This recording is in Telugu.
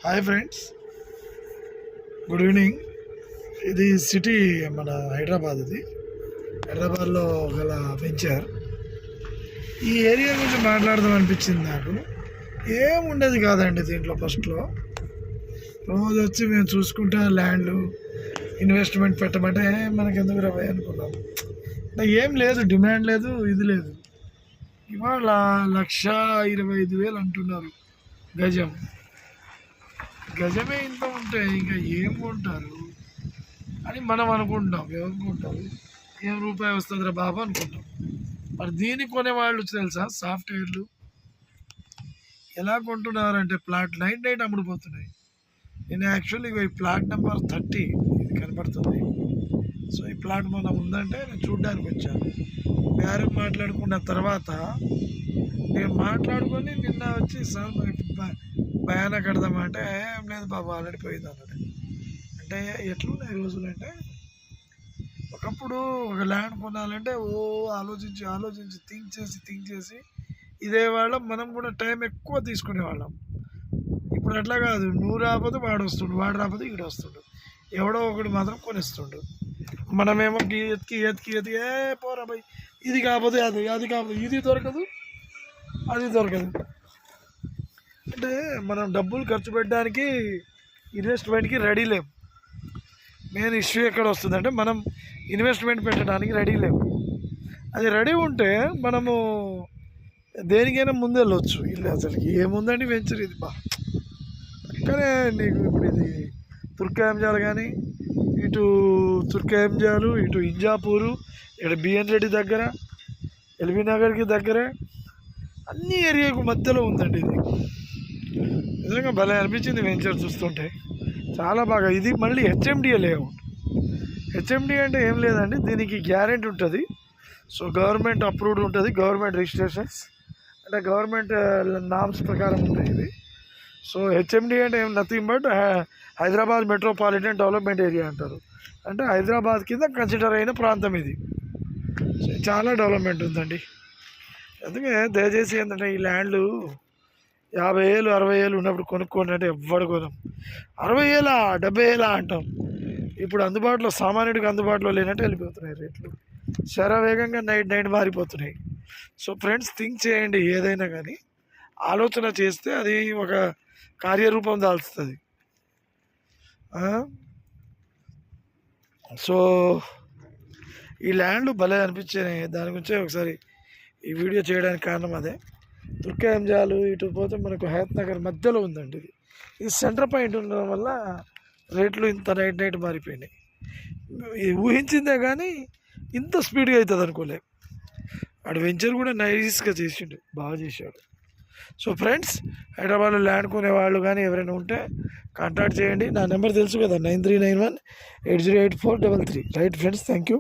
Hi friends, good evening. ఇది సిటీ మన హైదరాబాద్. ఇది హైదరాబాద్లో గల వెంచర్. ఈ ఏరియా గురించి మాట్లాడదాం అనిపించింది నాకు. ఏముండేది కాదండి దీంట్లో. ఫస్ట్లో రోజు వచ్చి మేము చూసుకుంటా ల్యాండ్లు ఇన్వెస్ట్మెంట్ పెట్టమంటే మనకి ఎందుకు రవ్వాయి అనుకున్నాం. ఏం లేదు, డిమాండ్ లేదు, ఇది లేదు. ఇవాళ 1,25,000 అంటున్నారు గజం. గజమే ఇంత ఉంటే ఇంకా ఏం కొంటారు అని మనం అనుకుంటాం. ఏమనుకుంటారు, ఏం రూపాయి వస్తుందిరా బాబు అనుకుంటాం. మరి దీన్ని కొనేవాళ్ళు తెలుసా, సాఫ్ట్వేర్లు ఎలా కొంటున్నారంటే ప్లాట్ నైట్ అమ్ముడుపోతున్నాయి. నేను యాక్చువల్లీ ఈ ప్లాట్ నెంబర్ 30 ఇది కనపడుతుంది. సో ఈ ప్లాట్ మనం ఉందంటే నేను చూడ్డానికి వచ్చాను. బేరం మాట్లాడుకున్న తర్వాత నేను మాట్లాడుకొని నిన్న వచ్చి సార్ భయాన కడదామంటే ఏం లేదు బాబు ఆల్రెడీ పోయింది అన్నాడు. అంటే ఎట్లున్నాయి రోజులు అంటే, ఒకప్పుడు ఒక ల్యాండ్ కొనాలంటే ఆలోచించి థింక్ చేసి ఇదే వాళ్ళం. మనం కూడా టైం ఎక్కువ తీసుకునేవాళ్ళం. ఇప్పుడు అట్లా కాదు, నువ్వు రాకపోతే వాడు వస్తుండు, వాడు రాకపోతే ఈడు వస్తుండు, ఎవడో ఒకటి మాత్రం కొనిస్తుండు. మనమేమో ఎతికి ఏ పోరా భయ్, ఇది కాకపోతే అది కాకపోతే ఇది దొరకదు, అది దొరకదు. అంటే మనం డబ్బులు ఖర్చు పెట్టడానికి ఇన్వెస్ట్మెంట్కి రెడీ లేము. మెయిన్ ఇష్యూ ఎక్కడ వస్తుందంటే మనం ఇన్వెస్ట్మెంట్ పెట్టడానికి రెడీ లేము. అది రెడీ ఉంటే మనము దేనికైనా ముందు వెళ్ళొచ్చు. ఇల్లు అసలు ఏముందండి వెంచర్ ఇది పక్కనే నీకు. ఇప్పుడు ఇది తుర్కాయంజాలు కానీ, ఇటు తుర్కాయంజాలు, ఇటు ఇంజాపూరు, ఇక్కడ బిఎన్ రెడ్డి దగ్గర, ఎల్బీ నగర్కి దగ్గరే, అన్ని ఏరియాకు మధ్యలో ఉందండి ఇది. నిజంగా భలే అనిపించింది వెంచర్ చూస్తుంటే, చాలా బాగా. ఇది మళ్ళీ హెచ్ఎండిఏ లేఅవుట్. హెచ్ఎండిఏ అంటే ఏం లేదండి, దీనికి గ్యారెంటీ ఉంటుంది. సో గవర్నమెంట్ అప్రూవ్డ్ ఉంటుంది, గవర్నమెంట్ రిజిస్ట్రేషన్స్ అంటే గవర్నమెంట్ నామ్స్ ప్రకారం ఉంటాయి ఇది. సో హెచ్ఎండిఏ అంటే ఏం nothing but Hyderabad metropolitan development area అంటారు. అంటే హైదరాబాద్ కింద కన్సిడర్ అయిన ప్రాంతం ఇది. సో చాలా డెవలప్మెంట్ ఉందండి. అందుకే దయచేసి ఏంటంటే ఈ ల్యాండ్లు 50,000 60,000 ఉన్నప్పుడు కొనుక్కోండి అంటే ఎవ్వడు కొనం. 60,000 70,000 అంటాం. ఇప్పుడు అందుబాటులో సామాన్యుడికి అందుబాటులో లేనట్టు వెళ్ళిపోతున్నాయి రేట్లు. శరవేగంగా నైట్ మారిపోతున్నాయి. సో ఫ్రెండ్స్, థింక్ చేయండి. ఏదైనా కానీ ఆలోచన చేస్తే అది ఒక కార్యరూపం దాల్చుతుంది. సో ఈ ల్యాండ్లు భలే అనిపించాయి. దాని గురించే ఒకసారి ఈ వీడియో చేయడానికి కారణం అదే. తుర్కాయంజాలు ఇటు పోతే మనకు హయత్ నగర్ మధ్యలో ఉందండి ఇది. ఇది సెంటర్ పాయింట్ ఉండడం వల్ల రేట్లు ఇంత నైట్ మారిపోయినాయి. ఊహించిందే కానీ ఇంత స్పీడ్గా అవుతుంది అనుకోలేదు. వాడు వెంచర్ కూడా నైస్గా చేసిండు, బాగా చేశాడు. సో ఫ్రెండ్స్, హైదరాబాద్లో ల్యాండ్ కొనేవాళ్ళు కానీ ఎవరైనా ఉంటే కాంటాక్ట్ చేయండి. నా నెంబర్ తెలుసు కదా, 9391 808433. Right friends, thank you.